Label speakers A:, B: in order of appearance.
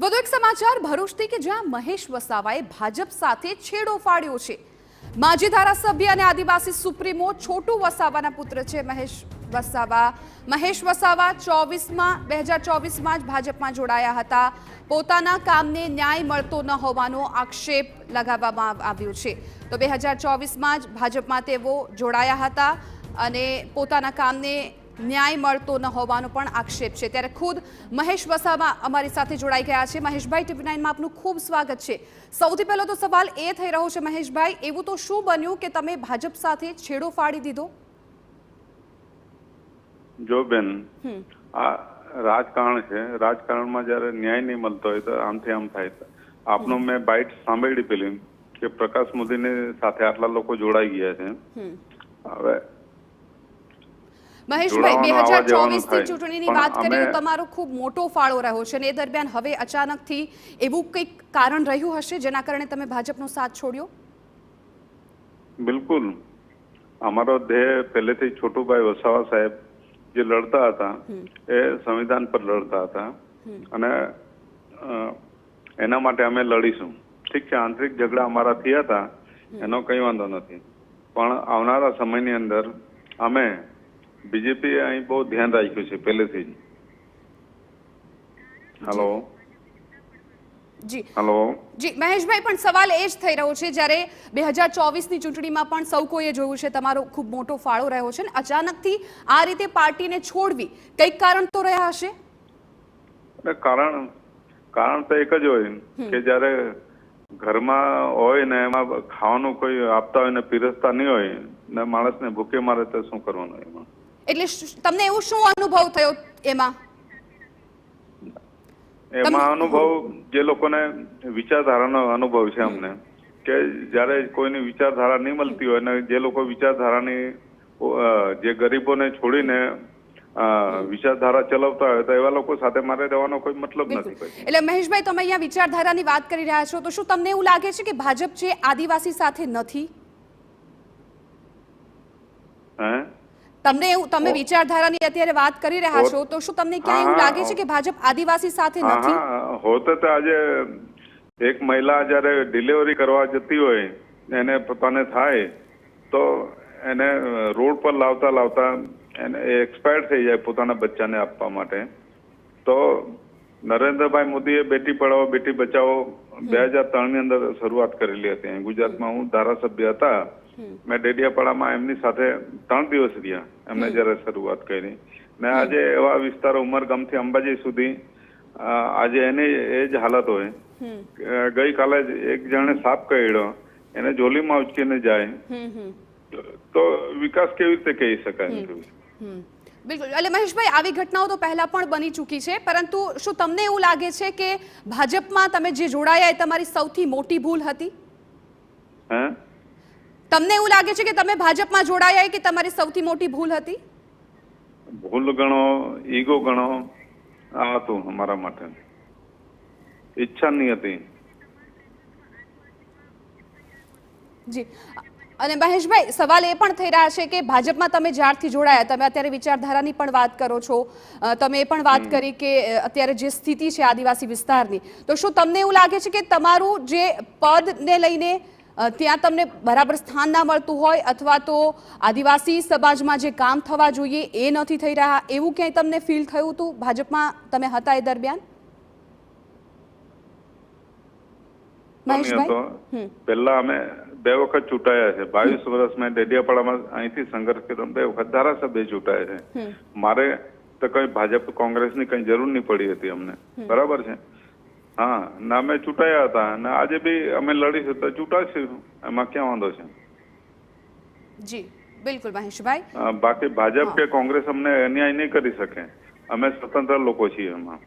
A: વધુ એક સમાચાર ભરૂચથી કે જ્યાં મહેશ વસાવાએ ભાજપ સાથે છેડો ફાડ્યો છે। માજી ધારાસભ્ય અને આદિવાસી સુપ્રીમો છોટુ વસાવાના પુત્ર છે મહેશ વસાવા। મહેશ વસાવા 2024માં જ ભાજપમાં જોડાયા હતા। પોતાના કામને ન્યાય મળતો ન હોવાનો આક્ષેપ લગાવવામાં આવ્યો છે। તો 2024માં જ ભાજપમાં તેઓ જોડાયા હતા અને પોતાના કામને ન્યાય મળતો ન હોવાનો પણ આક્ષેપ છે। ત્યારે ખુદ મહેશ વસાવા અમારી સાથે જોડાઈ ગયા છે। મહેશભાઈ, TV9 માં આપનું ખૂબ સ્વાગત છે। સૌથી પહેલો તો સવાલ એ થઈ રહ્યો છે મહેશભાઈ, એવું તો શું બન્યું કે તમે ભાજપ સાથે છેડો ફાડી દીધો?
B: જો બેન, આ રાજકારણ છે। રાજકારણમાં જ્યારે ન્યાય નહીં મળતો હોય તો આમથી આમ થાય। આપનો મેં બાઇટ સાંભળી પેલી કે પ્રકાશ મોદીની સાથે આટલા લોકો જોડાઈ ગયા છે। હવે
A: મહેશભાઈ, 2024ની ચૂંટણીની વાત કરીએ તો તમારો ખૂબ મોટો ફાળો રહ્યો છે અને એ દરમિયાન હવે અચાનકથી એવું કંઈક કારણ રહ્યું હશે જેના કારણે તમે ભાજપનો સાથ છોડ્યો?
B: બિલકુલ, અમારો ધ્યેય પહેલેથી છોટુભાઈ વસાવા સાહેબ જે લડતા હતા એ સંવિધાન પર લડતા હતા અને એના માટે અમે લડીશું। ઠીક છે, આંતરિક ઝઘડા અમારા થયા હતા, એનો કંઈ વાંધો નથી, પણ આવનારા સમયની અંદર અમે બીજેપી અહીં બહુ ધ્યાન રાખ્યું છે પહેલેથી જ। હેલો
A: જી
B: હેલો
A: જી મહેશભાઈ, પણ સવાલ એ જ થઈ રહ્યો છે જ્યારે 2024ની ચૂંટણીમાં પણ સૌ કોઈએ જોયું છે તમારો ખૂબ મોટો ફાળો રહ્યો છે ને અચાનકથી આ રીતે પાર્ટીને છોડવી કંઈક કારણ તો રહ્યા હશે?
B: કારણ તો એક જ હોય કે જ્યારે ઘરમાં હોય ને એમાં ખાવાનું કોઈ આપતા હોય ને પીરસતા નહીં હોય ને માણસને ભૂખે મારે તો શું કરવાનું એમાં?
A: એટલે તમને એવું શું અનુભવ થયો એમાં
B: અનુભવ? જે લોકોને વિચારધારાનો અનુભવ છે અમને કે જ્યારે કોઈની વિચારધારા નહીં મળતી હોય ને જે લોકો વિચારધારાની જે ગરીબોને છોડીને વિચારધારા ચલાવતા હોય તો એવા લોકો સાથે મારે રહેવાનો કોઈ મતલબ નથી।
A: એટલે મહેશભાઈ, તમે અહીંયા વિચારધારાની વાત કરી રહ્યા છો તો શું તમને એવું લાગે છે કે ભાજપ છે આદિવાસી સાથે નથી? તમે વિચારધારાની અત્યારે વાત કરી રહ્યા છો તો શું તમને ક્યાં એવું લાગે છે કે ભાજપ આદિવાસી સાથે નથી?
B: હોત તો આજે એક મહિલા જ્યારે ડિલિવરી કરવા જતી હોય એને પોતાને થાય તો એને રોડ પર લાવતા લાવતા એને એક્સપાયર થઈ જાય પોતાના બચ્ચાને આપવા માટે। તો નરેન્દ્રભાઈ મોદીએ બેટી પઢાઓ બેટી બચાવો 2003ની અંદર શરૂઆત કરેલી હતી। ગુજરાતમાં હું ધારાસભ્ય હતા, મેં ડેડિયાપાડામાં એમની સાથે 3 દિવસ રહ્યા એમને જયારે શરૂઆત કરી ને આજે એવા વિસ્તારો ઉમરગામથી અંબાજી સુધી આજે એની એ જ હાલત હોય। ગઈકાલે જ એક જણે સાપ કરડ્યો, એને જોલીમાં ઉચકીને જાય તો વિકાસ કેવી રીતે કહી શકાય?
A: બિલકુલ, એટલે મહેશભાઈ, આવી ઘટનાઓ તો પહેલા પણ બની ચૂકી છે, પરંતુ શું તમને એવું લાગે છે કે ભાજપમાં તમે જે જોડાયા એ તમારી સૌથી મોટી ભૂલ હતી? તમને એવું લાગે છે કે તમે ભાજપમાં જોડાયા કે તમારી સૌથી મોટી ભૂલ હતી?
B: ભૂલ ગણો, ઈગો ગણો, આ હતું અમારા માટે, ઈચ્છા નહીં હતી।
A: જી, અને મહેશભાઈ, સવાલ એ પણ થઈ રહ્યા છે કે ભાજપમાં તમે જ્યારથી જોડાયા, તમે અત્યારે વિચારધારાની પણ વાત કરો છો, તમે એ પણ વાત કરી કે અત્યારે જે સ્થિતિ છે આદિવાસી વિસ્તારની, તો શું તમને એવું લાગે છે કે તમારું જે પદને લઈને ત્યાં તમને બરાબર સ્થાન ના મળતું હોય અથવા તો આદિવાસી સમાજમાં જે કામ થવા જોઈએ એ નથી થઈ રહ્યા, એવું ક્યાંય તમને ફીલ થયું હતું ભાજપમાં તમે હતા એ દરમિયાન?
B: પહેલા અમે 2 વખત ચૂંટાયા છે। 22 વર્ષ મેં ડેડિયાપાડામાં અહીંથી સંઘર્ષ કર્યો, 2 વખત ધારાસભ્ય ચૂંટાયા છે। મારે તો કઈ ભાજપ કોંગ્રેસની કઈ જરૂર નહીં પડી હતી અમને, બરાબર છે? હા, ના અમે ચૂંટાયા હતા અને આજે બી અમે લડીશું તો ચૂંટાશું, એમાં ક્યાં વાંધો છે?
A: જી બિલકુલ મહેશભાઈ,
B: બાકી ભાજપ કે કોંગ્રેસ અમને અન્યાય નહીં કરી શકે, અમે સ્વતંત્ર લોકો છીએ એમાં।